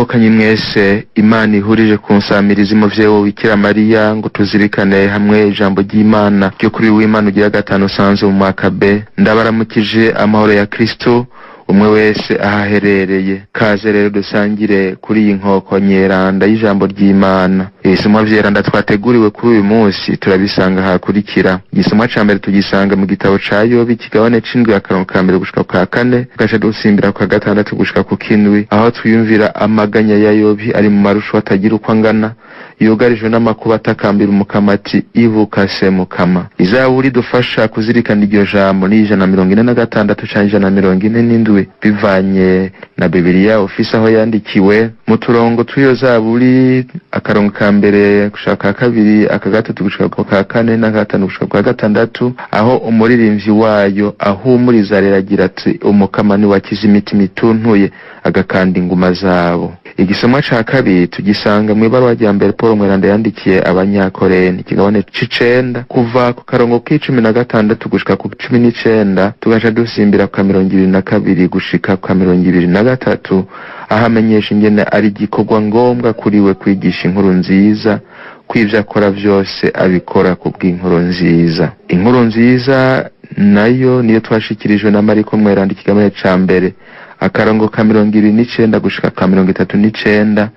bavukanyi mwese, Imana ihurije ku nsamirizi muvyeyi Bikira Mariya ngo tuzirikane hamwe ijambo ry'Imana ryo kuri w'Imana ugira gatanu usanze mu mwaka B. Ndabaramukije amahoro ya Kristo umwe wese ahaherereye. Kaze rero dusangire kuri iyi nkoko nyeranda y'ijambo ry'Imana. Ibisomwa vyeranda twateguriwe kuri uyu munsi turabisanga hakurikira. Igisomwa ca mbere tugisanga mu gitabo ca Yobi kigabane c'indwi akarongo ka mbere gushika kwa kane, gaca dusimbira kwa gatandatu gushika ku kindwi, aho twiyumvira amaganya ya Yobi ari mu marusho atagira uko angana, yugarijwe n'amakuba atakambira umukama ati ibuka se mukama. Izaburi dufasha kuzirikana iryo jambo ni 146 canke 147 bivanye na Bibiliya ofisi aho yandikiwe. Mu turongo tw'iyo zaburi akarongo ka mbere gushaka kabiri, aka gatatu gushaka kwa kane, na gatanu gushaka kwa gatandatu, aho umuririmbyi wayo ahumuriza rero agira ati umukama ni wakiza imitima ituntuye agakanda inguma zabo. Igisomwa ca kabiri tugisanga mu ibaruwa rya mbere Paul Mweranda yandikiye abanyakoreni kigabane c'icenda kuva ku karongo k'16 gushika ku 19, tugaca dusimbira ku 22 gushika ku 23, aho amenyesha ingene ari igikorwa ngombwa kuriwe kwigisha inkuru nziza, kw'ivyo akora vyose abikora ku bw'inkuru nziza. Inkuru nziza nayo niyo twashikirijwe na Mariko Mweranda kigabane ca mbere akarongo ka 29 gushika ka 39,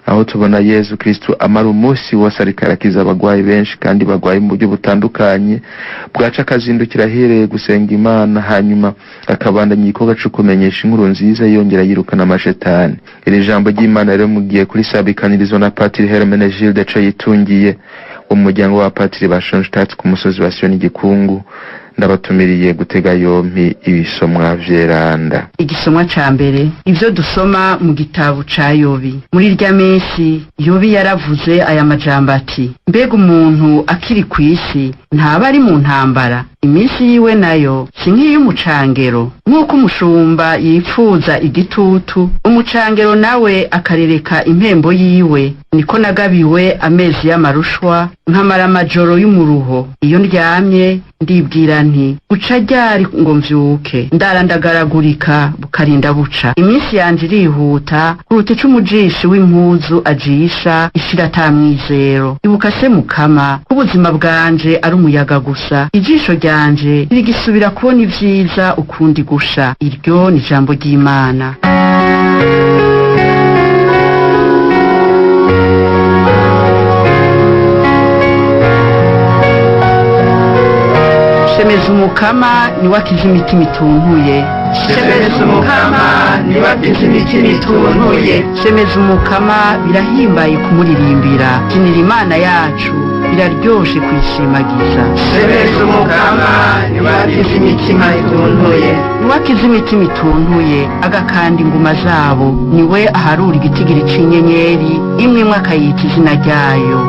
aho tubona Yesu Kristo amara umunsi wose ariko arakiza abagwayi benshi kandi bagwaye mu buryo butandukanye. Bwaca akazindukira ahereye gusenga Imana, hanyuma akabandanya igikorwa co kumenyesha inkuru nziza yongera yirukana amashetani. Iri jambo ry'Imana rero mugiye kuri sabikanirizo na Patiri Hermenegilde co yitungiye umuryango wa Patiri Bashonstadt ku musozi wa Sioni Gikungu. Ndabatumiriye gutega yompi ibisomwa vyeranda. Igisomwa ca mbere, ivyo dusoma mu gitabo ca Yobi. Muri rya minsi Yobi yaravuze aya majambo ati, mbega umuntu akiri kw'isi ntaba ari mu ntambara, iminsi yiwe nayo si nk'iy'umucangero. Nk'uko umushumba yipfuza igitutu, umucangero nawe akarereka impembo yiwe, niko nagabiwe amezi y'amarushwa nkamara amajoro y'umuruho. Iyo ndyamye ndibwira nti buca ryari ngo mvyuke, ndarandagaragurika bukarinda buca. Iminsi yanje irihuta kuruta ico umujishi w'impuzu ajisha ishira ata mwizero. Ibuka se mukama ko ubuzima bwanje ari umuyaga gusa, ijisho ryanje ntirigisubira kubona ivyiza ukundi gusha. Iryo ni ijambo ry'Imana. Shemeza umukama ni wakiza imitima ituntuye. Shemeza umukama ni wakiza imitima ituntuye. Shemeza umukama birahimbaye kumuririmbira. Kinira Imana yacu biraryoshe kwishimagiza. Shemeza umukama ni wakiza imitima ituntuye. Ni wakiza imitima ituntuye agakanda inguma zabo. Niwe aharura igitigiri c'inyenyeri imwe imwe akayita izina ryayo.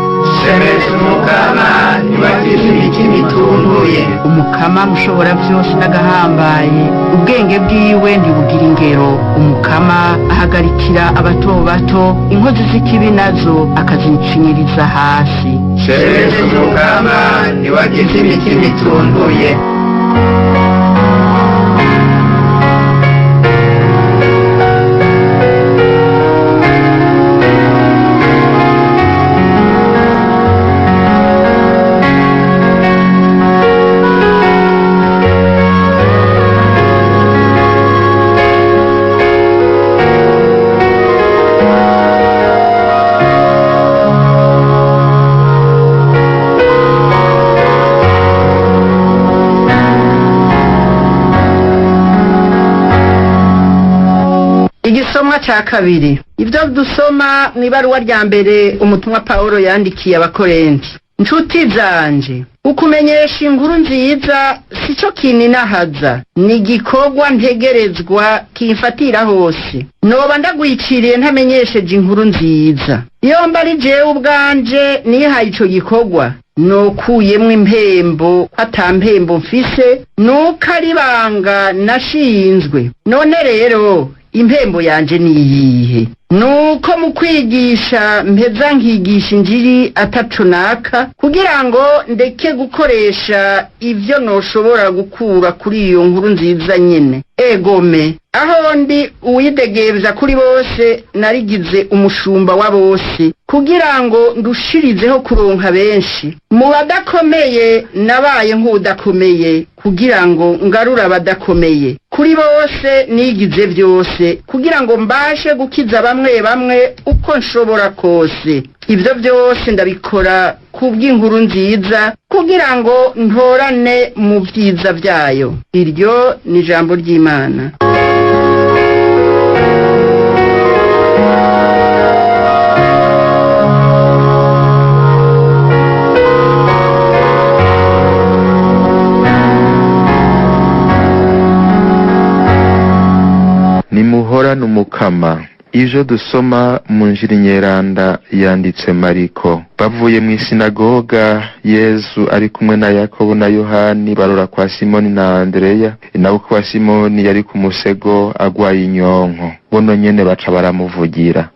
Shemeza umukama ni wakiza imitima ituntuye. Umukama mushobora vyose n'agahambaye, ubwenge bwiwe ntibugira ingero. Umukama ahagarikira abato bato, inkozi z'ikibi nazo akazincinyiriza hasi. Shemeza umukama ni wakiza imitima ituntuye. Igisomwa ca kabiri, ivyo dusoma mw'ibaruwa rya mbere umutumwa Paulo yandikiye abakorenti. Nshuti zanje, ukumenyesha inkuru nziza sico kininahaza, ni igikorwa ntegerezwa kimfatira hose. Noba ndagwiciriye ntamenyesheje inkuru nziza. Iyo mba ari jewe ubwanje nihaye ico gikorwa, nokuyemwo impembo ata mpembo mfise, nuko ari banga nashinzwe. None rero impembo yanje niyihe? Nuko mu kwigisha mpeza nkigisha injiri ataco naka, kugira ngo ndeke gukoresha ivyo noshobora gukura kuri iyo nkuru nziza nyene. Egome, aho ndi uwidegevya kuri bose, narigize umushumba wa bose, kugira ngo ndushirizeho kuronka benshi. Mu badakomeye nabaye nk'udakomeye, kugira ngo ngarura abadakomeye. Kuri bose nigize vyose, kugira ngo mbashe gukiza bamwe bamwe uko nshobora kose. Ivyo byose ndabikora kubw'inkuru nziza, kugira ngo ntorane mu vyiza vyayo. Iryo ni ijambo ry'Imana. Nimuhorane umukama. Ivyo dusoma mu Njiri nyeranda yanditse Mariko. Bavuye mu isinagoga, Yesu ari kumwe na Yakobo na Yohani barora kwa Simoni na Andreya. Nawe kwa Simoni yari ku musego agwaye inyonko. Bono nyene baca baramuvugira.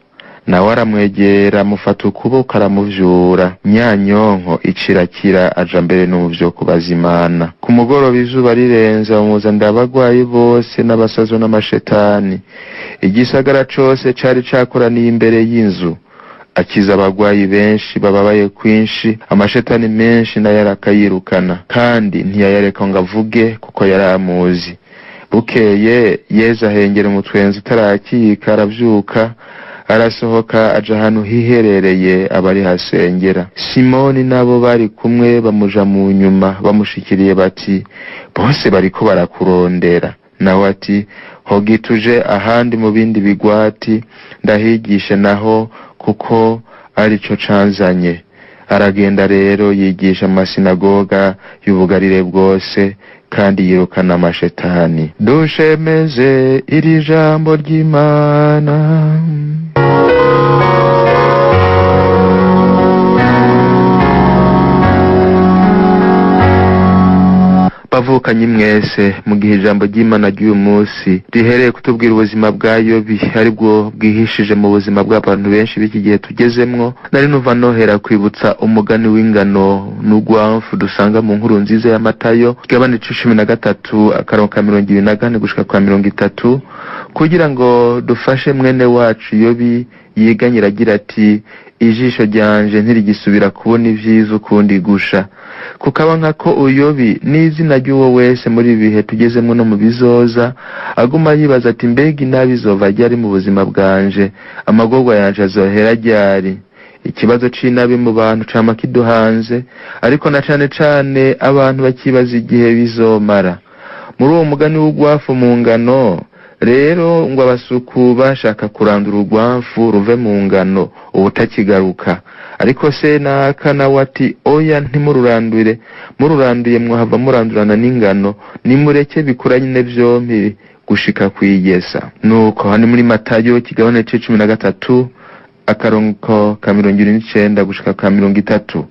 Nawe aramwegera amufata ukuboko aramuvyura. Nyanyonko icirakira aja mbere n'umuvyo kubaza Imana. Ku mugoroba izuba rirenze bamuzanira abagwayi bose n'abasazo n'amashetani. Igisagara cose cari cakoraniye imbere y'inzu. Akiza abagwayi benshi bababaye kwinshi, amashetani menshi nayo arakayirukana, kandi ntiyayareka ngo avuge kuko yari amuzi. Bukeye Yesu ahengera umutwenzi utarakika, aravyuka arasohoka aja ahantu hiherereye abari hasengera. Simoni nabo bari kumwe bamuja mu nyuma bamushikiriye bati, bose bariko barakurondera. Nawe ati, hogi tuje ahandi mu bindi bigwati ndahigishe naho, kuko arico canzanye. Aragenda rero yigisha amasinagoga y'ubugarire bwose, kandi yirukana amashetani. Dushemeze iri jambo ry'Imana. Bavukanye mwese, mu gihe ijambo ry'Imana ry'uyu munsi rihereye kutubwira ubuzima bwa Yobi, aribwo bwihishije mu buzima bw'abantu benshi b'iki gihe tugezemwo, nari numva nohera kwibutsa umugani w'ingano n'ugwamfu dusanga mu nkuru nziza ya Matayo igabane 13 akarongo 24 gushika kwa 30, kugira ngo dufashe mwene wacu Yobi yiganyira agira ati, ijisho ryanje ntirigisubira kubona ivyiza ukundi gusha. Kukaba nkako uyobi n'izina ry'uwo wese muri ibihe tugezemwo no mu bizoza, aguma yibaza ati, mbega inabi izova ryari mu buzima bwanje, amagorwa yanje azohera ryari? Ikibazo c'inabi mu bantu cama kiduhanze, ariko na cane cane abantu bakibaza igihe bizomara. Muri uwo mugani w'ugwafu mu ngano rero, ngo abasuku bashaka kurandura urugwamfu ruve mu ngano ubutakigaruka, ariko se nakana wati, oya ntimururandure, mururanduye mwohava murandurana n'ingano, nimureke bikura nyine vyompi gushika kwigesa. Nuko hani muri Matayo kigabane c'13 akarongo ka 29 gushika ka 30.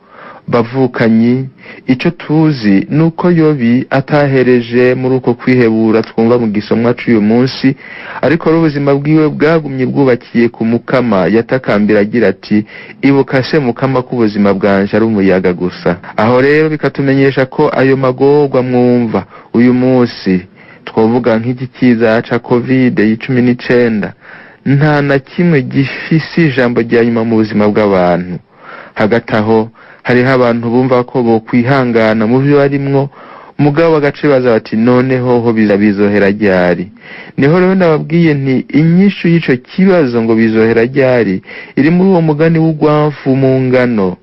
Bavukanyi, ico tuzi nuko Yobi atahereje muri uko kwihebura twumva mu gisomwa c'uyu munsi, ariko ubuzima bwiwe bwagumye bwubakiye ku Mukama. Yatakambira agira ati, ibuka se Mukama ko ubuzima bwanje ari umuyaga gusa. Aho rero bikatumenyesha ko ayo magorwa mwumva uyu munsi, twovuga nk'iki kiza ca COVID-19, nta na kimwe gifise ijambo rya nyuma mu buzima bw'abantu. Hagati aho hariho abantu bumva ko bo kwihangana mu byo barimwo, mugabo bagace baza bati, noneho ho bizohera ryari? Niho rero nababwiye nti, inyishu y'ico kibazo ngo bizohera ryari iri muri uwo mugani w'ugwamfu mu ngano.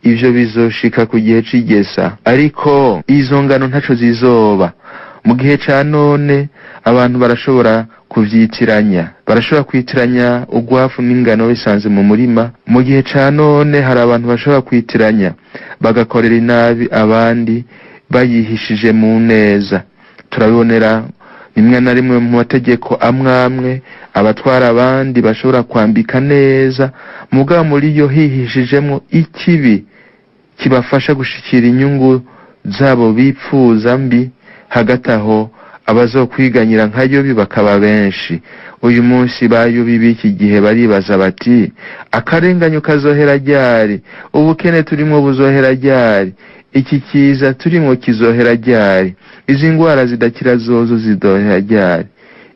Ivyo bizoshika ku gihe c'igesa, ariko izo ngano ntaco zizoba. Mu gihe ca none abantu barashobora kuvyitiranya, barashobora kwitiranya ugwafu n'ingano bisanze mu murima. Mu gihe ca none hari abantu bashobora kwitiranya bagakorera inabi abandi bayihishije mu neza. Turabibonera rimwe na rimwe mu mategeko amwamwe, abatwara abandi bashobora kwambika neza, mugabo muri yo hihishijemwo ikibi kibafasha gushikira inyungu zabo bipfuza mbi. Hagati aho abazokwiganyira nka Yobi bakaba benshi. Uyu munsi ba Yobi b'iki gihe baribaza bati akarenganyo kazohera ryari, ubukene turimo buzohera ryari, iki kiza turimo kizohera ryari, izi ngwara zidakira zozo zizohera ryari.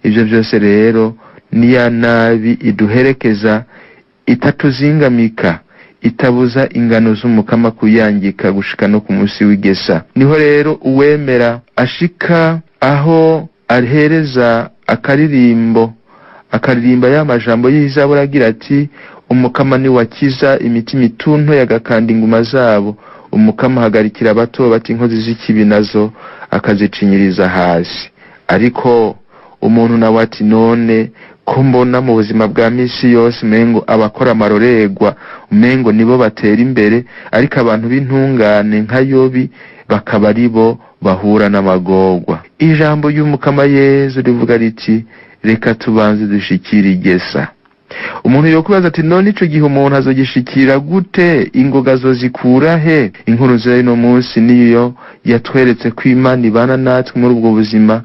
Ivyo byose rero ni ya nabi iduherekeza, itatuzingamika, itabuza ingano z'umukama kuyangika gushika no ku munsi w'igesa. Niho rero uwemera ashika aho ahereza akaririmba ya majambo y'Izaburi agira ati umukama ni wakiza imitima itunto yagakanda inguma zabo, umukama hagarikira abato bati inkozi z'ikibi nazo akazicinyiriza hasi. Ariko umuntu nawe ati none ko mbona mu buzima bwa misi yose umengo abakora amarorerwa umengo nibo batera imbere, ariko abantu b'intungane nka Yobi bakaba aribo bahura n'amagorwa. Ijambo y'umukama Yezu rivuga riti reka tubanze dushikira igesa. Umuntu yokubaza ati none ico gihe umuntu azogishikira gute, ingoga zozikura he? Inkuru z'ino munsi niyo yatweretse ko Imana ibana natwe muri ubwo buzima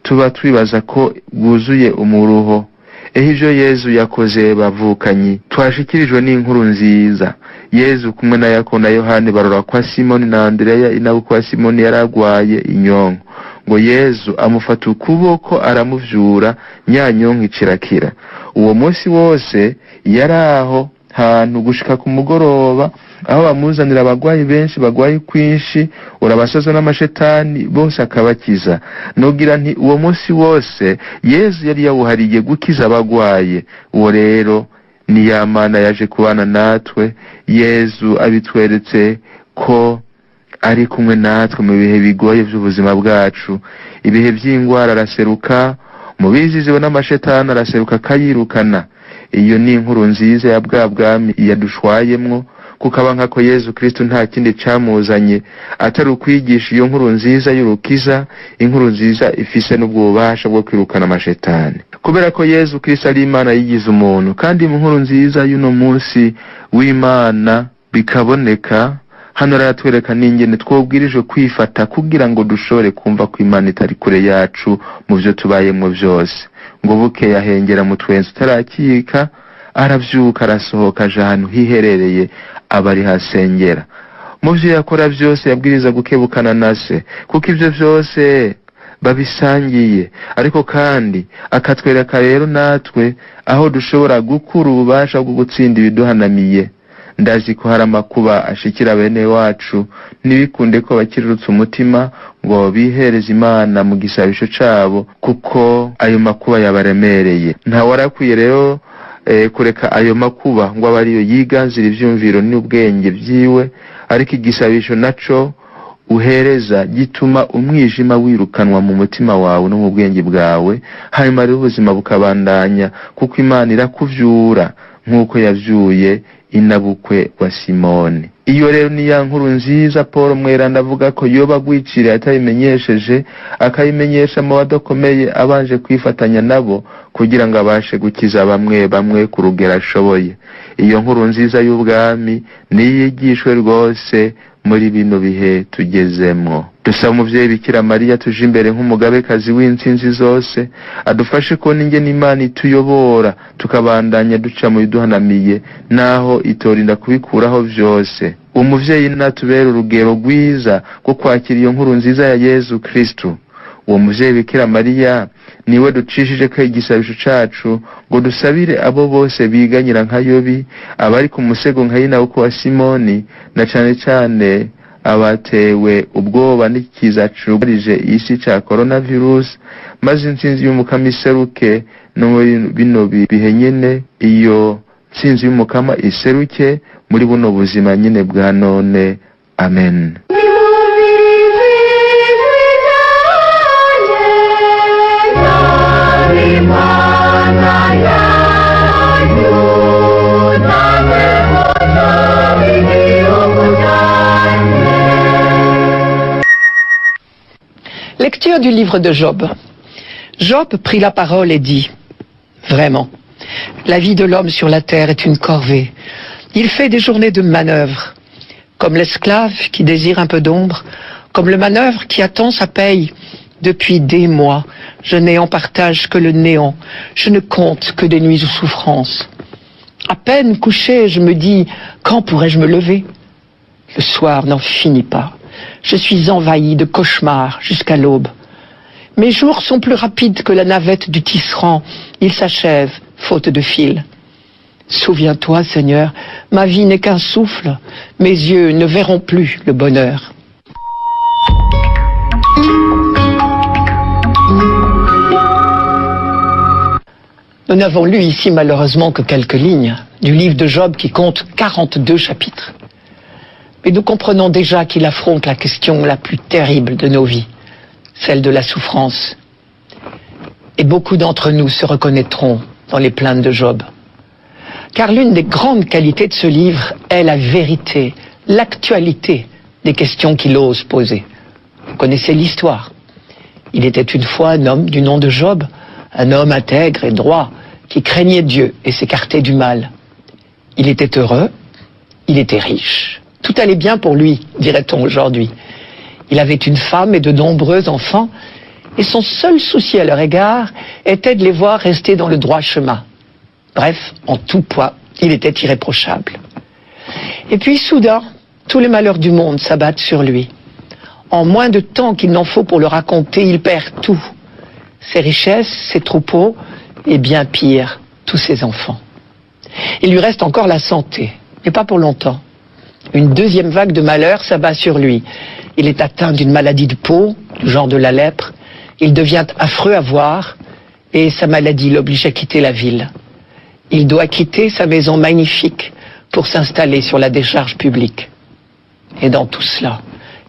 tuba twibaza ko bwuzuye umuruho. Ivyo Yezu yakoze bavukanyi, twashikirijwe n'inkuru nziza. Yezu kumwe na Yakobo na Yohane barora kwa Simoni na Andreya, inabu kwa Simoni yaragwaye inyonko, ngo Yezu amufata ukuboko aramuvyura, nyanyonko icirakira. Uwo munsi wose yaraho hantu gushika ku mugoroba, aho bamuzanira abagwayi benshi bagwaye kwinshi, urabasazo n'amashetani bose akabakiza. Nogira nti uwo munsi wose Yezu yari yawuhariye gukiza abagwaye. Uwo rero ni ya Mana yaje kubana natwe. Yezu abitweretse ko ari kumwe natwe mu bihe bigoye by'ubuzima bwacu. Ibihe by'ingwara araseruka, mu biziziwe n'amashetani araseruka akayirukana. Iyo ni inkuru nziza ya bwa bwami yadushwayemwo, kukaba nkako Yezu Kristo nta kindi camuzanye atari ukwigisha iyo nkuru nziza y'urukiza, inkuru nziza ifise n'ububasha bwo kwirukana amashetani. Kubera ko Yezu Kristo ari Imana yigize umuntu, kandi mu nkuru nziza y'uno munsi w'Imana bikaboneka hano aratwereka n'ingene twobwirijwe kwifata kugira ngo dushobore kumva ko Imana itari kure yacu mu byo tubayemo byose. Ngo buke yahengera mu twenzi tarakika, aravyuka arasohoka aja ahantu hiherereye abari hasengera. Mu byo yakora byose yabwiriza gukebukana na Se, kuko ivyo byose babisangiye. Ariko kandi akatwereka rero natwe aho dushobora gukura ububasha bwo gutsinda ibiduhanamiye. Ndazi ko hari amakuba ashikira bene wacu, nibikunde ko bakirurutse umutima ngo bihereze Imana mu gisabisho cabo, kuko ayo makuba yabaremereye. Nta warakwiye rero kureka ayo makuba ngo abariyo yiganzira ivyumviro n'ubwenge byiwe, ariko igisabisho naco uhereza gituma umwijima wirukanwa mu mutima wawe no mu bwenge bwawe, hanyuma rero ubuzima bukabandanya, kuko Imana irakuvyura nk'uko yavyuye inabukwe wa Simoni. Iyo rero ni ya nkuru nziza Paul Mweranda avuga ko Yoba gwicire atayimenyesheje, akayimenyesha mu badokomeye abanje kwifatanya nabo kugira ngo abashe gukiza bamwe ku rugero ashoboye. Iyo nkuru nziza y'ubwami niyigishwe rwose muri bino bihe tugezemwo. Dusaba umuvyeyi Bikira Mariya tuje imbere nk'umugabekazi w'intsinzi zose, adufashe ko n'ingene Imana ituyobora tukabandanya duca mu biduhanamiye, naho itorinda kubikuraho vyose. Umuvyeyi natubera urugero rwiza rwo kwakira iyo nkuru nziza ya Yezu Kristo. Uwo muvyeyi Bikira Mariya niwe ducishije ko igisabisho cacu ngo dusabire abo bose biganyira nka Yobi, abari ku musego nka Inabuko wa Simoni, na cane cane abatewe ubwoba n'ikiza cugarije isi ca coronavirus, maze intsinzi y'umukama iseruke no bino bihe nyene. Iyo ntsinzi y'umukama iseruke muri buno buzima nyene bwa none. Amen. Lecture du livre de Job. Job prit la parole et dit: Vraiment, la vie de l'homme sur la terre est une corvée. Il fait des journées de manœuvre, comme l'esclave qui désire un peu d'ombre, comme le manœuvre qui attend sa paye, Depuis des mois, je n'ai en partage que le néant. Je ne compte que des nuits de souffrance. À peine couché, je me dis, quand pourrais-je me lever? Le soir n'en finit pas. Je suis envahi de cauchemars jusqu'à l'aube. Mes jours sont plus rapides que la navette du tisserand. Ils s'achèvent, faute de fil. Souviens-toi, Seigneur, ma vie n'est qu'un souffle. Mes yeux ne verront plus le bonheur. Nous n'avons lu ici malheureusement que quelques lignes du livre de Job qui compte 42 chapitres. Mais nous comprenons déjà qu'il affronte la question la plus terrible de nos vies, celle de la souffrance. Et beaucoup d'entre nous se reconnaîtront dans les plaintes de Job. Car l'une des grandes qualités de ce livre est la vérité, l'actualité des questions qu'il ose poser. Vous connaissez l'histoire. Il était une fois un homme du nom de Job, un homme intègre et droit, qui craignait Dieu et s'écartait du mal. Il était heureux, il était riche. Tout allait bien pour lui, dirait-on aujourd'hui. Il avait une femme et de nombreux enfants, et son seul souci à leur égard était de les voir rester dans le droit chemin. Bref, en tout point, il était irréprochable. Et puis soudain, tous les malheurs du monde s'abattent sur lui. En moins de temps qu'il n'en faut pour le raconter, il perd tout. Ses richesses, ses troupeaux, et bien pire, tous ses enfants. Il lui reste encore la santé, mais pas pour longtemps. Une deuxième vague de malheur s'abat sur lui. Il est atteint d'une maladie de peau, du genre de la lèpre. Il devient affreux à voir, et sa maladie l'oblige à quitter la ville. Il doit quitter sa maison magnifique pour s'installer sur la décharge publique. Et dans tout cela,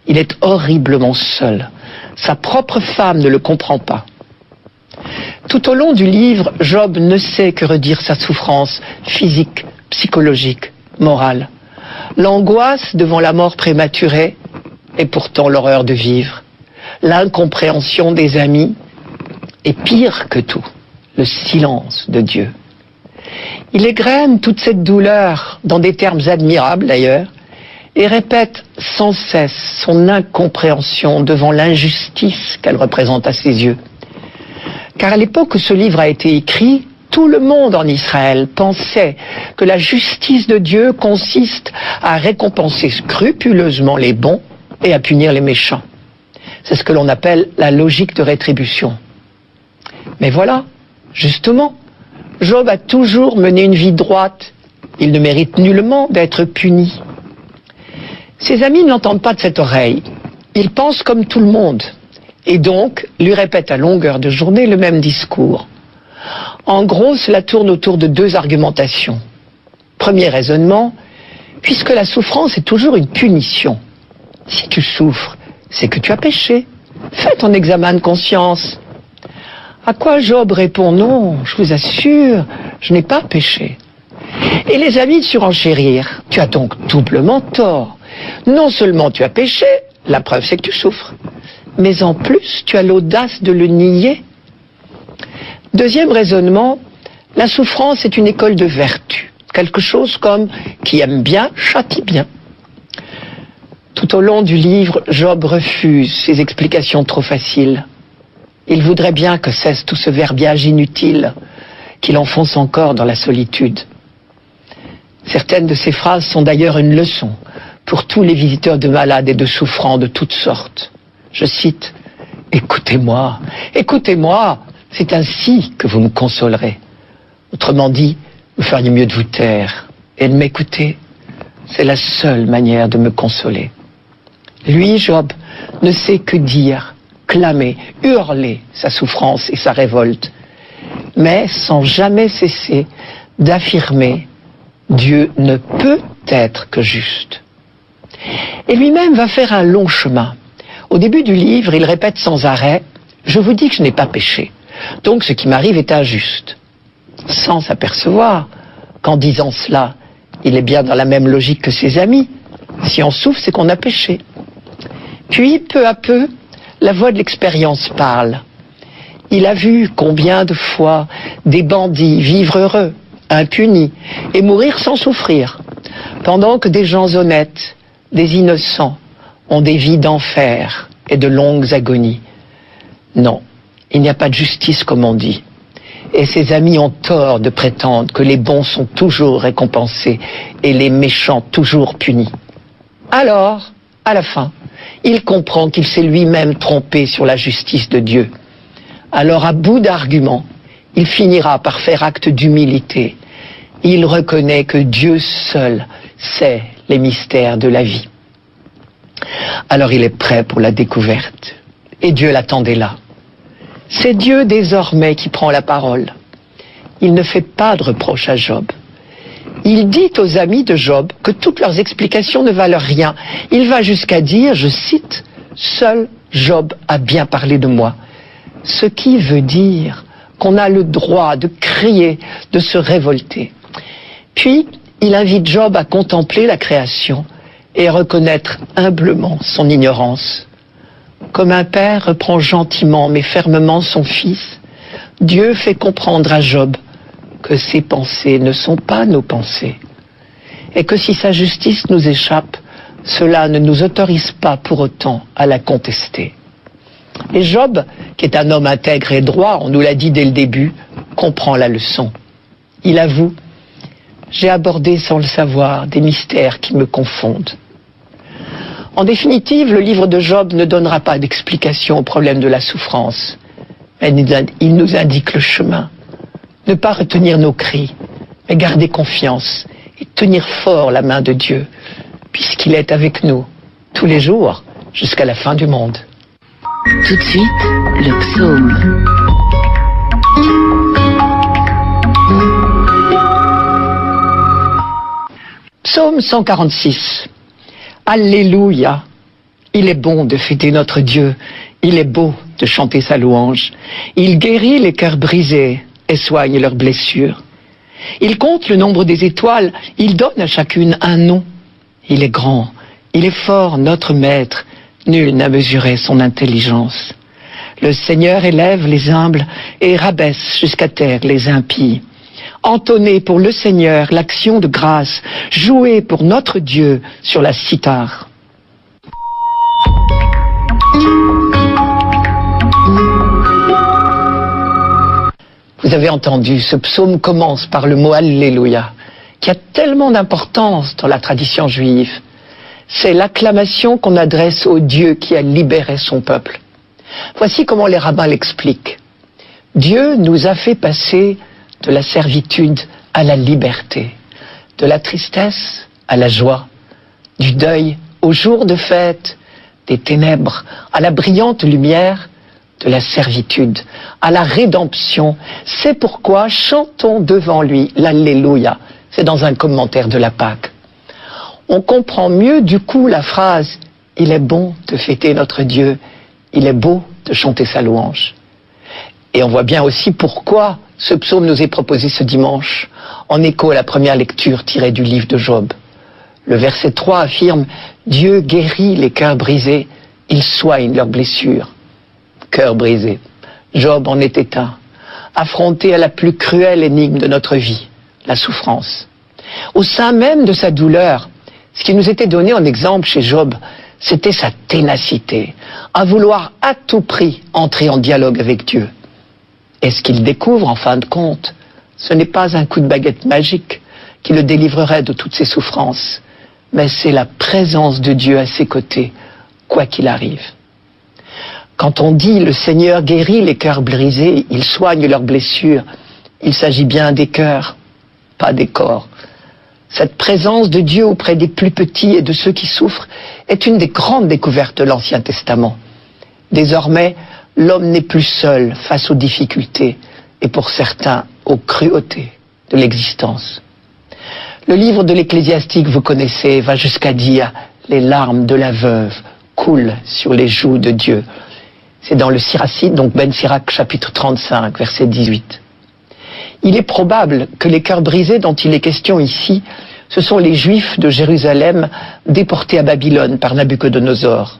il est horriblement seul. Sa propre femme ne le comprend pas. Tout au long du livre, Job ne sait que redire sa souffrance physique, psychologique, morale. L'angoisse devant la mort prématurée et pourtant l'horreur de vivre. L'incompréhension des amis et pire que tout, le silence de Dieu. Il égrène toute cette douleur dans des termes admirables d'ailleurs et répète sans cesse son incompréhension devant l'injustice qu'elle représente à ses yeux. Car à l'époque où ce livre a été écrit, tout le monde en Israël pensait que la justice de Dieu consiste à récompenser scrupuleusement les bons et à punir les méchants. C'est ce que l'on appelle la logique de rétribution. Mais voilà, justement, Job a toujours mené une vie droite. Il ne mérite nullement d'être puni. Ses amis n'entendent pas de cette oreille. Ils pensent comme tout le monde. Et donc, lui répètent à longueur de journée le même discours. En gros, cela tourne autour de deux argumentations. Premier raisonnement, puisque la souffrance est toujours une punition. Si tu souffres, c'est que tu as péché. Fais ton examen de conscience. À quoi Job répond non, je vous assure, je n'ai pas péché. Et les amis surenchérirent. Tu as donc doublement tort. Non seulement tu as péché, la preuve c'est que tu souffres, mais en plus tu as l'audace de le nier. Deuxième raisonnement, la souffrance est une école de vertu. Quelque chose comme qui aime bien, châtie bien. Tout au long du livre, Job refuse ces explications trop faciles. Il voudrait bien que cesse tout ce verbiage inutile qu'il enfonce encore dans la solitude. Certaines de ces phrases sont d'ailleurs une leçon pour tous les visiteurs de malades et de souffrants de toutes sortes. Je cite, « Écoutez-moi, écoutez-moi, c'est ainsi que vous me consolerez. » Autrement dit, vous feriez mieux de vous taire et de m'écouter. C'est la seule manière de me consoler. Lui, Job, ne sait que dire, clamer, hurler sa souffrance et sa révolte, mais sans jamais cesser d'affirmer « Dieu ne peut être que juste ». Et lui-même va faire un long chemin. Au début du livre, il répète sans arrêt « Je vous dis que je n'ai pas péché, donc ce qui m'arrive est injuste », sans s'apercevoir qu'en disant cela, il est bien dans la même logique que ses amis. Si on souffre, c'est qu'on a péché. Puis, peu à peu, la voix de l'expérience parle. Il a vu combien de fois des bandits vivre heureux, impunis, et mourir sans souffrir, pendant que des gens honnêtes, des innocents, ont des vies d'enfer et de longues agonies. Non, il n'y a pas de justice comme on dit. Et ses amis ont tort de prétendre que les bons sont toujours récompensés et les méchants toujours punis. Alors, à la fin, il comprend qu'il s'est lui-même trompé sur la justice de Dieu. Alors, à bout d'arguments, il finira par faire acte d'humilité. Il reconnaît que Dieu seul sait les mystères de la vie. Alors il est prêt pour la découverte. Et Dieu l'attendait là. C'est Dieu désormais qui prend la parole. Il ne fait pas de reproche à Job. Il dit aux amis de Job que toutes leurs explications ne valent rien. Il va jusqu'à dire, je cite, « Seul Job a bien parlé de moi ». Ce qui veut dire qu'on a le droit de crier, de se révolter. Puis, il invite Job à contempler la création et reconnaître humblement son ignorance. Comme un père reprend gentiment mais fermement son fils, Dieu fait comprendre à Job que ses pensées ne sont pas nos pensées, et que si sa justice nous échappe, cela ne nous autorise pas pour autant à la contester. Et Job, qui est un homme intègre et droit, on nous l'a dit dès le début, comprend la leçon. Il avoue, j'ai abordé sans le savoir des mystères qui me confondent. En définitive, le livre de Job ne donnera pas d'explication au problème de la souffrance, mais il nous indique le chemin. Ne pas retenir nos cris, mais garder confiance et tenir fort la main de Dieu, puisqu'il est avec nous tous les jours jusqu'à la fin du monde. Tout de suite, le psaume. Psaume 146. Alléluia! Il est bon de fêter notre Dieu, il est beau de chanter sa louange. Il guérit les cœurs brisés et soigne leurs blessures. Il compte le nombre des étoiles, il donne à chacune un nom. Il est grand, il est fort, notre maître, nul n'a mesuré son intelligence. Le Seigneur élève les humbles et rabaisse jusqu'à terre les impies. Entonnez pour le Seigneur l'action de grâce, jouez pour notre Dieu sur la cithare. Vous avez entendu, ce psaume commence par le mot Alléluia, qui a tellement d'importance dans la tradition juive. C'est l'acclamation qu'on adresse au Dieu qui a libéré son peuple. Voici comment les rabbins l'expliquent. Dieu nous a fait passer de la servitude à la liberté, de la tristesse à la joie, du deuil au jour de fête, des ténèbres à la brillante lumière, de la servitude à la rédemption. C'est pourquoi chantons devant lui l'Alléluia. C'est dans un commentaire de la Pâque. On comprend mieux du coup la phrase « Il est bon de fêter notre Dieu, il est beau de chanter sa louange ». Et on voit bien aussi pourquoi ce psaume nous est proposé ce dimanche, en écho à la première lecture tirée du livre de Job. Le verset 3 affirme « Dieu guérit les cœurs brisés, il soigne leurs blessures ». Cœur brisé. Job en était un, affronté à la plus cruelle énigme de notre vie, la souffrance. Au sein même de sa douleur, ce qui nous était donné en exemple chez Job, c'était sa ténacité, à vouloir à tout prix entrer en dialogue avec Dieu. Et ce qu'il découvre en fin de compte, ce n'est pas un coup de baguette magique qui le délivrerait de toutes ses souffrances, mais c'est la présence de Dieu à ses côtés, quoi qu'il arrive. Quand on dit « le Seigneur guérit les cœurs brisés, il soigne leurs blessures », il s'agit bien des cœurs, pas des corps. Cette présence de Dieu auprès des plus petits et de ceux qui souffrent est une des grandes découvertes de l'Ancien Testament. Désormais, l'homme n'est plus seul face aux difficultés et pour certains aux cruautés de l'existence. Le livre de l'Ecclésiastique, vous connaissez, va jusqu'à dire « les larmes de la veuve coulent sur les joues de Dieu ». C'est dans le Siracide, donc Ben Sirac, chapitre 35, verset 18. Il est probable que les cœurs brisés dont il est question ici, ce sont les Juifs de Jérusalem déportés à Babylone par Nabuchodonosor.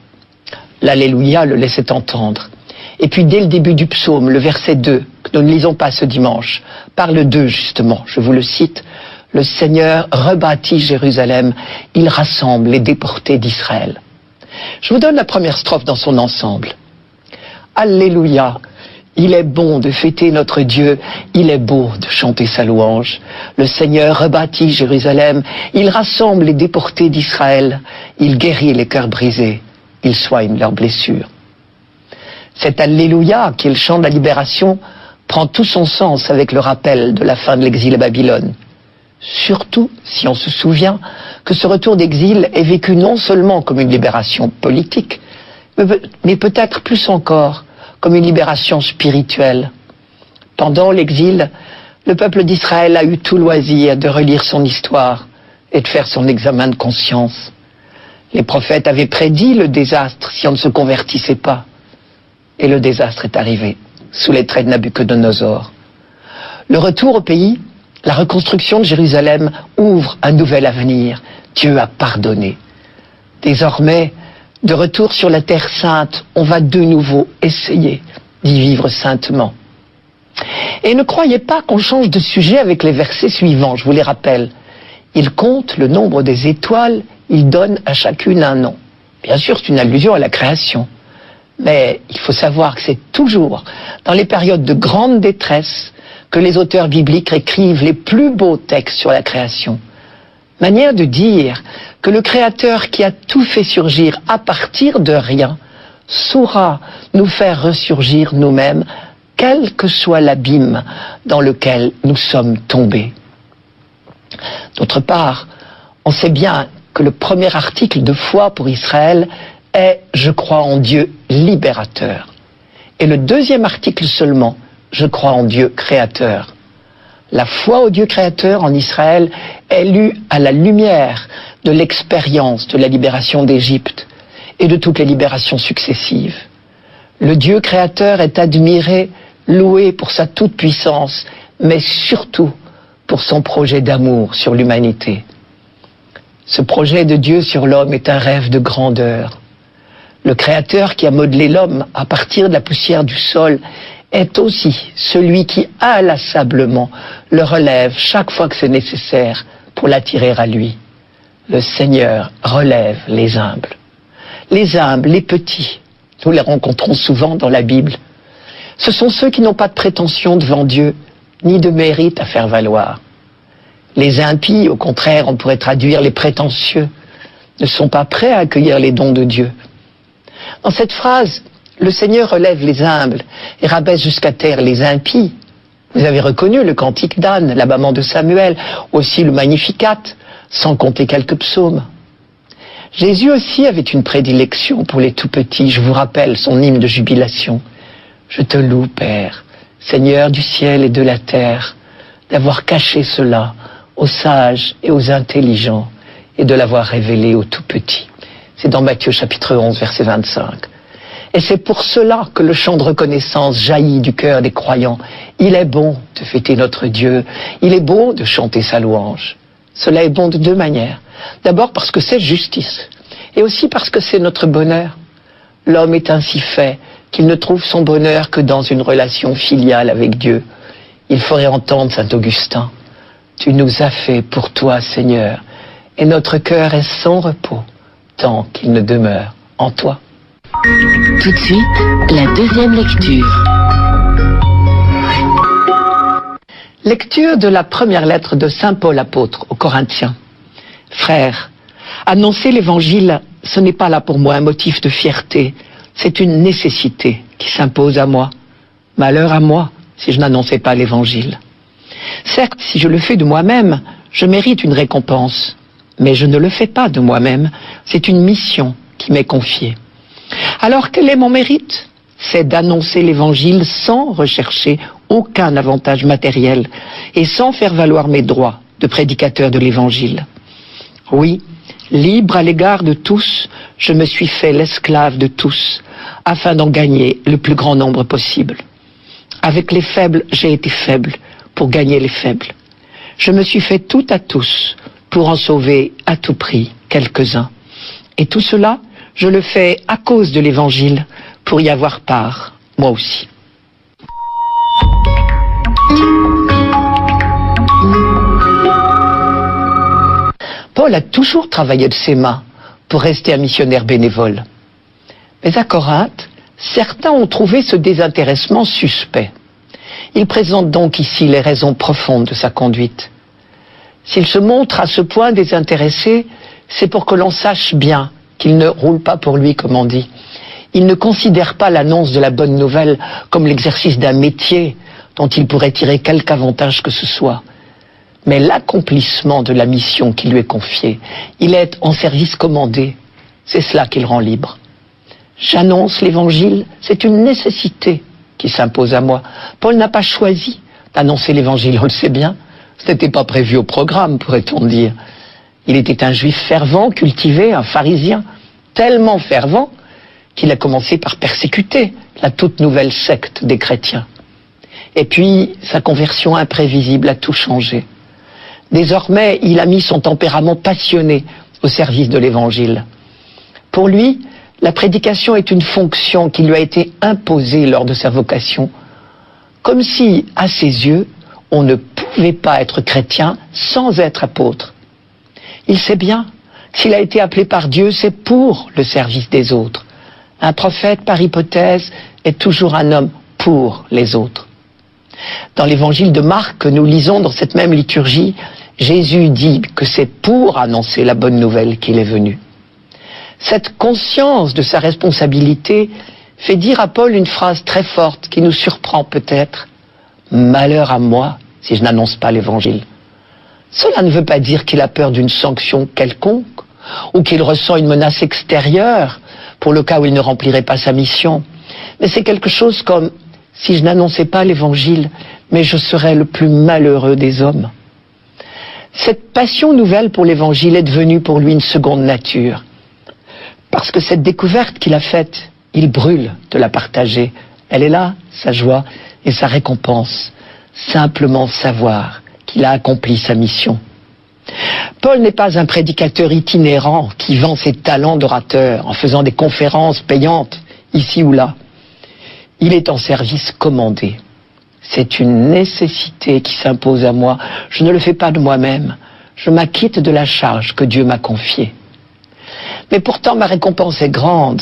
L'Alléluia le laissait entendre. Et puis dès le début du psaume, le verset 2, que nous ne lisons pas ce dimanche, parle d'eux justement, je vous le cite, « Le Seigneur rebâtit Jérusalem, il rassemble les déportés d'Israël ». Je vous donne la première strophe dans son ensemble. Alléluia! Il est bon de fêter notre Dieu, il est beau de chanter sa louange. Le Seigneur rebâtit Jérusalem, il rassemble les déportés d'Israël, il guérit les cœurs brisés, il soigne leurs blessures. Cet Alléluia, qui est le chant de la libération, prend tout son sens avec le rappel de la fin de l'exil à Babylone. Surtout si on se souvient que ce retour d'exil est vécu non seulement comme une libération politique, mais peut-être plus encore comme une libération spirituelle. Pendant l'exil, le peuple d'Israël a eu tout loisir de relire son histoire et de faire son examen de conscience. Les prophètes avaient prédit le désastre si on ne se convertissait pas. Et le désastre est arrivé, sous les traits de Nabuchodonosor. Le retour au pays, la reconstruction de Jérusalem ouvre un nouvel avenir. Dieu a pardonné. Désormais, de retour sur la terre sainte, on va de nouveau essayer d'y vivre saintement. Et ne croyez pas qu'on change de sujet avec les versets suivants, je vous les rappelle. Il compte le nombre des étoiles, il donne à chacune un nom. Bien sûr, c'est une allusion à la création. Mais il faut savoir que c'est toujours dans les périodes de grande détresse que les auteurs bibliques écrivent les plus beaux textes sur la création. Manière de dire que le Créateur qui a tout fait surgir à partir de rien saura nous faire ressurgir nous-mêmes, quel que soit l'abîme dans lequel nous sommes tombés. D'autre part, on sait bien que le premier article de foi pour Israël est « Je crois en Dieu libérateur ». Et le deuxième article seulement, « Je crois en Dieu créateur ». La foi au Dieu créateur en Israël est lue à la lumière de l'expérience de la libération d'Égypte et de toutes les libérations successives. Le Dieu créateur est admiré, loué pour sa toute-puissance, mais surtout pour son projet d'amour sur l'humanité. Ce projet de Dieu sur l'homme est un rêve de grandeur. Le Créateur qui a modelé l'homme à partir de la poussière du sol est aussi celui qui inlassablement le relève chaque fois que c'est nécessaire pour l'attirer à lui. Le Seigneur relève les humbles. Les humbles, les petits, nous les rencontrons souvent dans la Bible. Ce sont ceux qui n'ont pas de prétention devant Dieu, ni de mérite à faire valoir. Les impies, au contraire, on pourrait traduire les prétentieux, ne sont pas prêts à accueillir les dons de Dieu. Dans cette phrase, le Seigneur relève les humbles et rabaisse jusqu'à terre les impies. Vous avez reconnu le cantique d'Anne, l'abbament de Samuel, aussi le Magnificat, sans compter quelques psaumes. Jésus aussi avait une prédilection pour les tout-petits. Je vous rappelle son hymne de jubilation. Je te loue, Père, Seigneur du ciel et de la terre, d'avoir caché cela aux sages et aux intelligents et de l'avoir révélé aux tout-petits. C'est dans Matthieu chapitre 11, verset 25. Et c'est pour cela que le chant de reconnaissance jaillit du cœur des croyants. Il est bon de fêter notre Dieu, il est bon de chanter sa louange. Cela est bon de deux manières. D'abord parce que c'est justice, et aussi parce que c'est notre bonheur. L'homme est ainsi fait qu'il ne trouve son bonheur que dans une relation filiale avec Dieu. Il faudrait entendre saint Augustin. Tu nous as fait pour toi, Seigneur, et notre cœur est sans repos, tant qu'il ne demeure en toi. Tout de suite, la deuxième lecture. Lecture de la première lettre de saint Paul apôtre aux Corinthiens. Frères, annoncer l'évangile, ce n'est pas là pour moi un motif de fierté, c'est une nécessité qui s'impose à moi. Malheur à moi si je n'annonçais pas l'évangile. Certes, si je le fais de moi-même, je mérite une récompense, mais je ne le fais pas de moi-même, c'est une mission qui m'est confiée. Alors quel est mon mérite? C'est d'annoncer l'évangile sans rechercher aucun avantage matériel et sans faire valoir mes droits de prédicateur de l'évangile. Oui, libre à l'égard de tous, je me suis fait l'esclave de tous, afin d'en gagner le plus grand nombre possible. Avec les faibles, j'ai été faible pour gagner les faibles. Je me suis fait tout à tous pour en sauver à tout prix quelques-uns. Et tout cela, je le fais à cause de l'évangile, pour y avoir part, moi aussi. Paul a toujours travaillé de ses mains pour rester un missionnaire bénévole. Mais à Corinthe, Certains ont trouvé ce désintéressement suspect. Il présente donc ici les raisons profondes de sa conduite. S'il se montre à ce point désintéressé, c'est pour que l'on sache bien qu'il ne roule pas pour lui, comme on dit. Il ne considère pas l'annonce de la bonne nouvelle comme l'exercice d'un métier dont il pourrait tirer quelque avantage que ce soit, mais l'accomplissement de la mission qui lui est confiée. Il est en service commandé. C'est cela qui le rend libre. J'annonce l'évangile, c'est une nécessité qui s'impose à moi. Paul n'a pas choisi d'annoncer l'évangile, on le sait bien. Ce n'était pas prévu au programme, pourrait-on dire. Il était un juif fervent, cultivé, un pharisien, tellement fervent qu'il a commencé par persécuter la toute nouvelle secte des chrétiens. Et puis, sa conversion imprévisible a tout changé. Désormais, il a mis son tempérament passionné au service de l'évangile. Pour lui, la prédication est une fonction qui lui a été imposée lors de sa vocation, comme si, à ses yeux, on ne pouvait pas être chrétien sans être apôtre. Il sait bien que s'il a été appelé par Dieu, c'est pour le service des autres. Un prophète, par hypothèse, est toujours un homme pour les autres. Dans l'évangile de Marc que nous lisons dans cette même liturgie, Jésus dit que c'est pour annoncer la bonne nouvelle qu'il est venu. Cette conscience de sa responsabilité fait dire à Paul une phrase très forte qui nous surprend peut-être. « Malheur à moi si je n'annonce pas l'évangile ». Cela ne veut pas dire qu'il a peur d'une sanction quelconque ou qu'il ressent une menace extérieure pour le cas où il ne remplirait pas sa mission. Mais c'est quelque chose comme « si je n'annonçais pas l'évangile, mais je serais le plus malheureux des hommes ». Cette passion nouvelle pour l'évangile est devenue pour lui une seconde nature. Parce que cette découverte qu'il a faite, il brûle de la partager. Elle est là, sa joie et sa récompense. Simplement savoir qu'il a accompli sa mission. Paul n'est pas un prédicateur itinérant qui vend ses talents d'orateur en faisant des conférences payantes ici ou là. Il est en service commandé. C'est une nécessité qui s'impose à moi. Je ne le fais pas de moi-même. Je m'acquitte de la charge que Dieu m'a confiée. Mais pourtant, ma récompense est grande,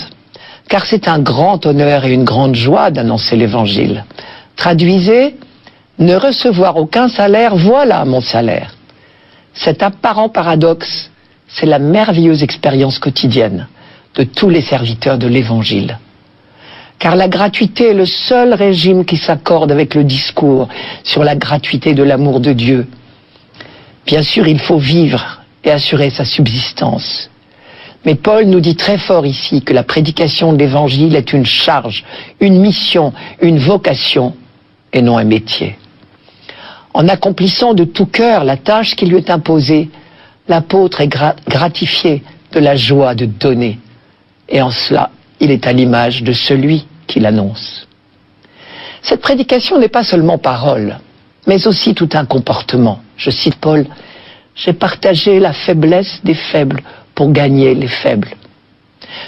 car c'est un grand honneur et une grande joie d'annoncer l'Évangile. Traduisez, ne recevoir aucun salaire, voilà mon salaire. Cet apparent paradoxe, c'est la merveilleuse expérience quotidienne de tous les serviteurs de l'Évangile. Car la gratuité est le seul régime qui s'accorde avec le discours sur la gratuité de l'amour de Dieu. Bien sûr, il faut vivre et assurer sa subsistance. Mais Paul nous dit très fort ici que la prédication de l'Évangile est une charge, une mission, une vocation et non un métier. En accomplissant de tout cœur la tâche qui lui est imposée, l'apôtre est gratifié de la joie de donner. Et en cela, il est à l'image de celui qui l'annonce. Cette prédication n'est pas seulement parole, mais aussi tout un comportement. Je cite Paul, « J'ai partagé la faiblesse des faibles pour gagner les faibles. »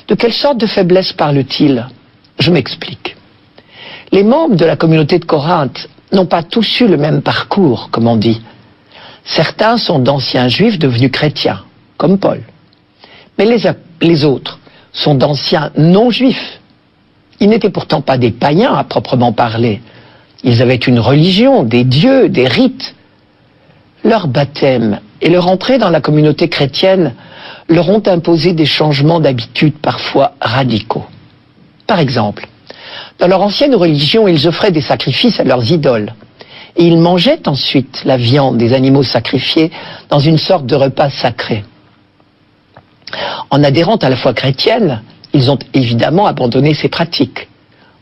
De quelle sorte de faiblesse parle-t-il ? Je m'explique. Les membres de la communauté de Corinthe n'ont pas tous eu le même parcours, comme on dit. Certains sont d'anciens juifs devenus chrétiens, comme Paul. Mais les autres sont d'anciens non-juifs. Ils n'étaient pourtant pas des païens à proprement parler. Ils avaient une religion, des dieux, des rites. Leur baptême et leur entrée dans la communauté chrétienne leur ont imposé des changements d'habitude parfois radicaux. Par exemple, dans leur ancienne religion, ils offraient des sacrifices à leurs idoles. Et ils mangeaient ensuite la viande des animaux sacrifiés dans une sorte de repas sacré. En adhérant à la foi chrétienne, ils ont évidemment abandonné ces pratiques.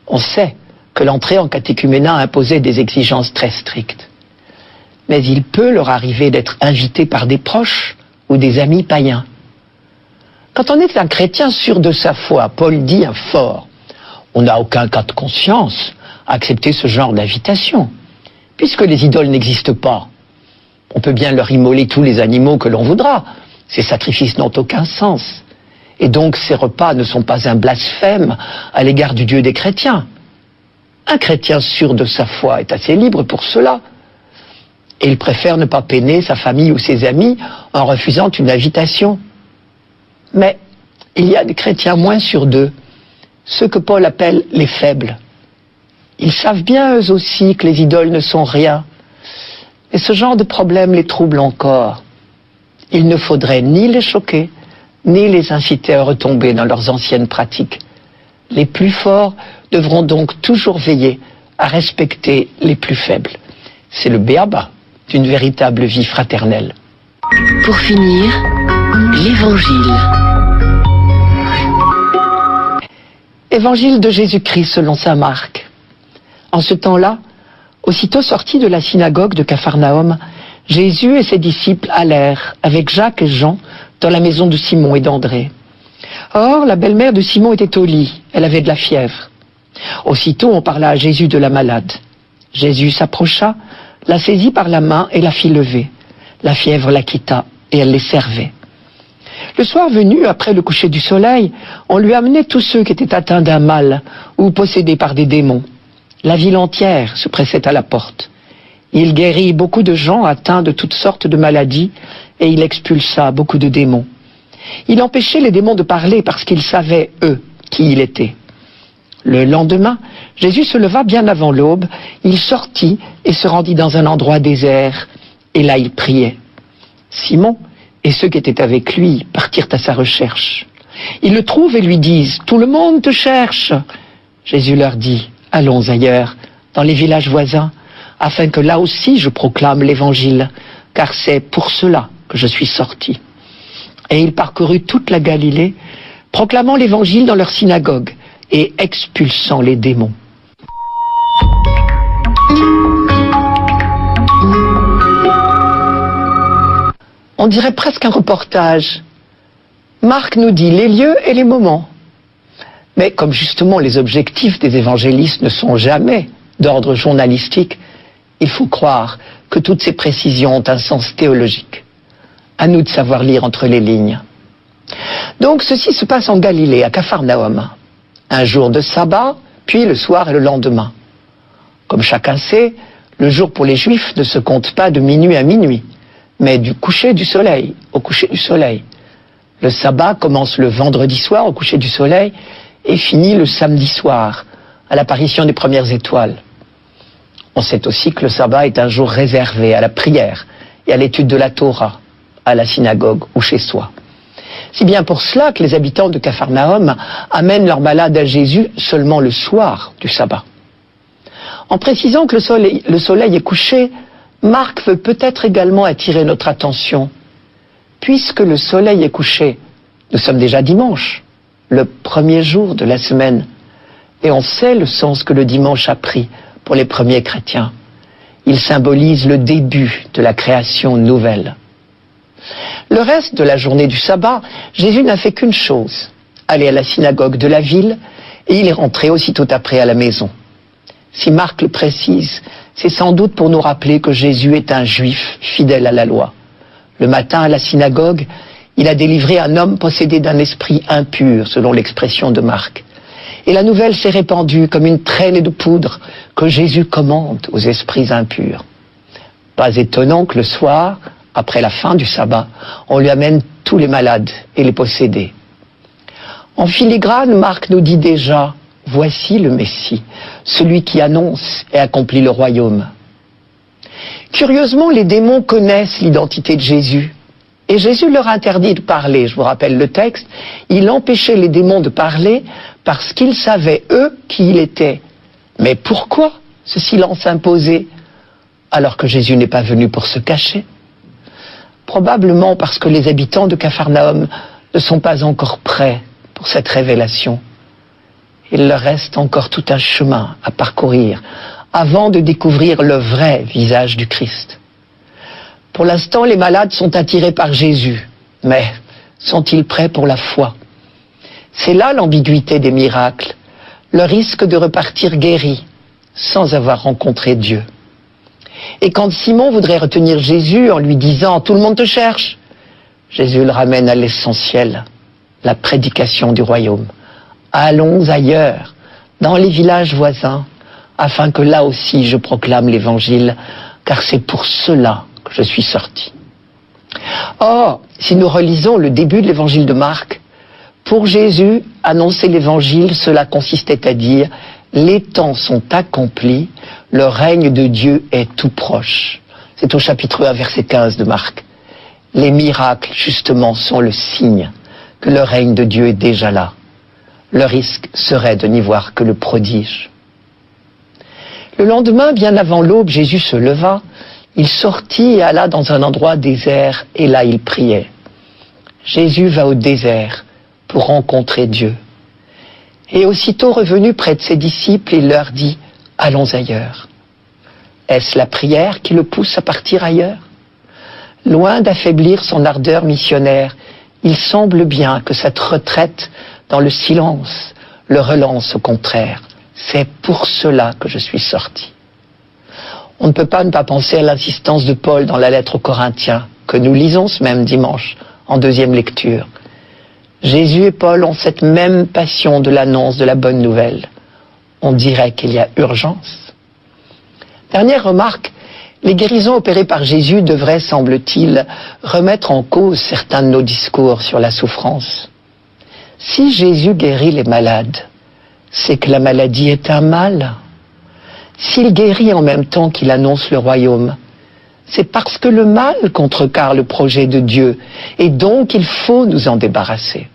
On sait que l'entrée en catéchuménat imposait des exigences très strictes. Mais il peut leur arriver d'être invités par des proches ou des amis païens. Quand on est un chrétien sûr de sa foi, Paul dit fort, on n'a aucun cas de conscience à accepter ce genre d'invitation, puisque les idoles n'existent pas. On peut bien leur immoler tous les animaux que l'on voudra. Ces sacrifices n'ont aucun sens. Et donc ces repas ne sont pas un blasphème à l'égard du Dieu des chrétiens. Un chrétien sûr de sa foi est assez libre pour cela. Et il préfère ne pas peiner sa famille ou ses amis en refusant une invitation. Mais il y a des chrétiens moins sûrs d'eux, ceux que Paul appelle les faibles. Ils savent bien eux aussi que les idoles ne sont rien. Et ce genre de problème les trouble encore. Il ne faudrait ni les choquer, ni les inciter à retomber dans leurs anciennes pratiques. Les plus forts devront donc toujours veiller à respecter les plus faibles. C'est le b.a.-ba d'une véritable vie fraternelle. Pour finir, l'Évangile. Évangile de Jésus-Christ selon saint Marc. En ce temps-là, aussitôt sortis de la synagogue de Capharnaüm, Jésus et ses disciples allèrent, avec Jacques et Jean, dans la maison de Simon et d'André. Or, la belle-mère de Simon était au lit, elle avait de la fièvre. Aussitôt, on parla à Jésus de la malade. Jésus s'approcha, la saisit par la main et la fit lever. La fièvre la quitta et elle les servait. Le soir venu, après le coucher du soleil, on lui amenait tous ceux qui étaient atteints d'un mal ou possédés par des démons. La ville entière se pressait à la porte. Il guérit beaucoup de gens atteints de toutes sortes de maladies et il expulsa beaucoup de démons. Il empêchait les démons de parler parce qu'ils savaient, eux, qui il était. Le lendemain, Jésus se leva bien avant l'aube, il sortit et se rendit dans un endroit désert, et là il priait. Simon et ceux qui étaient avec lui partirent à sa recherche. Ils le trouvent et lui disent « Tout le monde te cherche !» Jésus leur dit « Allons ailleurs, dans les villages voisins, afin que là aussi je proclame l'Évangile, car c'est pour cela que je suis sorti. » Et il parcourut toute la Galilée, proclamant l'Évangile dans leur synagogue et expulsant les démons. On dirait presque un reportage. Marc nous dit les lieux et les moments. Mais comme justement les objectifs des évangélistes ne sont jamais d'ordre journalistique, il faut croire que toutes ces précisions ont un sens théologique. À nous de savoir lire entre les lignes. Donc ceci se passe en Galilée, à Capharnaüm. Un jour de sabbat, puis le soir et le lendemain. Comme chacun sait, le jour pour les Juifs ne se compte pas de minuit à minuit, mais du coucher du soleil au coucher du soleil. Le sabbat commence le vendredi soir au coucher du soleil et finit le samedi soir, à l'apparition des premières étoiles. On sait aussi que le sabbat est un jour réservé à la prière et à l'étude de la Torah, à la synagogue ou chez soi. C'est bien pour cela que les habitants de Capharnaüm amènent leurs malades à Jésus seulement le soir du sabbat. En précisant que le soleil est couché, Marc veut peut-être également attirer notre attention. Puisque le soleil est couché, nous sommes déjà dimanche, le premier jour de la semaine, et on sait le sens que le dimanche a pris pour les premiers chrétiens. Il symbolise le début de la création nouvelle. Le reste de la journée du sabbat, Jésus n'a fait qu'une chose, aller à la synagogue de la ville, et il est rentré aussitôt après à la maison. Si Marc le précise, c'est sans doute pour nous rappeler que Jésus est un juif fidèle à la loi. Le matin, à la synagogue, il a délivré un homme possédé d'un esprit impur, selon l'expression de Marc. Et la nouvelle s'est répandue comme une traînée de poudre que Jésus commande aux esprits impurs. Pas étonnant que le soir, après la fin du sabbat, on lui amène tous les malades et les possédés. En filigrane, Marc nous dit déjà « Voici le Messie, celui qui annonce et accomplit le royaume ». Curieusement, les démons connaissent l'identité de Jésus. Et Jésus leur interdit de parler. Je vous rappelle le texte. Il empêchait les démons de parler parce qu'ils savaient, eux, qui il était. Mais pourquoi ce silence imposé alors que Jésus n'est pas venu pour se cacher? Probablement parce que les habitants de Capharnaüm ne sont pas encore prêts pour cette révélation. Il leur reste encore tout un chemin à parcourir avant de découvrir le vrai visage du Christ. Pour l'instant, les malades sont attirés par Jésus, mais sont-ils prêts pour la foi? C'est là l'ambiguïté des miracles, le risque de repartir guéri sans avoir rencontré Dieu. Et quand Simon voudrait retenir Jésus en lui disant « Tout le monde te cherche », Jésus le ramène à l'essentiel, la prédication du royaume. Allons ailleurs, dans les villages voisins, afin que là aussi je proclame l'Évangile, car c'est pour cela que je suis sorti. Or, si nous relisons le début de l'Évangile de Marc, Pour Jésus, annoncer l'évangile, cela consistait à dire « Les temps sont accomplis, le règne de Dieu est tout proche ». C'est au chapitre 1, verset 15 de Marc. Les miracles, justement, sont le signe que le règne de Dieu est déjà là. Le risque serait de n'y voir que le prodige. Le lendemain, bien avant l'aube, Jésus se leva, il sortit et alla dans un endroit désert, et là il priait. Jésus va au désert pour rencontrer Dieu. Et aussitôt revenu près de ses disciples, il leur dit « Allons ailleurs ». Est-ce la prière qui le pousse à partir ailleurs? Loin d'affaiblir son ardeur missionnaire, il semble bien que cette retraite dans le silence le relance au contraire. C'est pour cela que je suis sorti. On ne peut pas ne pas penser à l'insistance de Paul dans la lettre aux Corinthiens, que nous lisons ce même dimanche, en deuxième lecture. Jésus et Paul ont cette même passion de l'annonce de la bonne nouvelle. On dirait qu'il y a urgence. Dernière remarque, les guérisons opérées par Jésus devraient, semble-t-il, remettre en cause certains de nos discours sur la souffrance. Si Jésus guérit les malades, c'est que la maladie est un mal. S'il guérit en même temps qu'il annonce le royaume, c'est parce que le mal contrecarre le projet de Dieu, et donc il faut nous en débarrasser.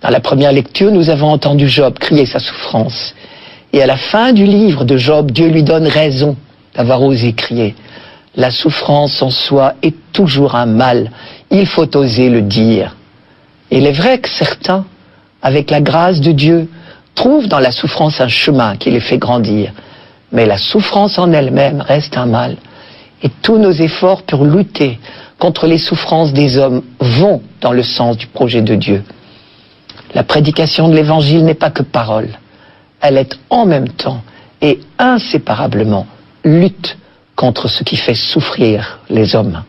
Dans la première lecture, nous avons entendu Job crier sa souffrance. Et à la fin du livre de Job, Dieu lui donne raison d'avoir osé crier. La souffrance en soi est toujours un mal, il faut oser le dire. Et il est vrai que certains, avec la grâce de Dieu, trouvent dans la souffrance un chemin qui les fait grandir. Mais la souffrance en elle-même reste un mal. Et tous nos efforts pour lutter contre les souffrances des hommes vont dans le sens du projet de Dieu. La prédication de l'Évangile n'est pas que parole. Elle est en même temps et inséparablement lutte contre ce qui fait souffrir les hommes.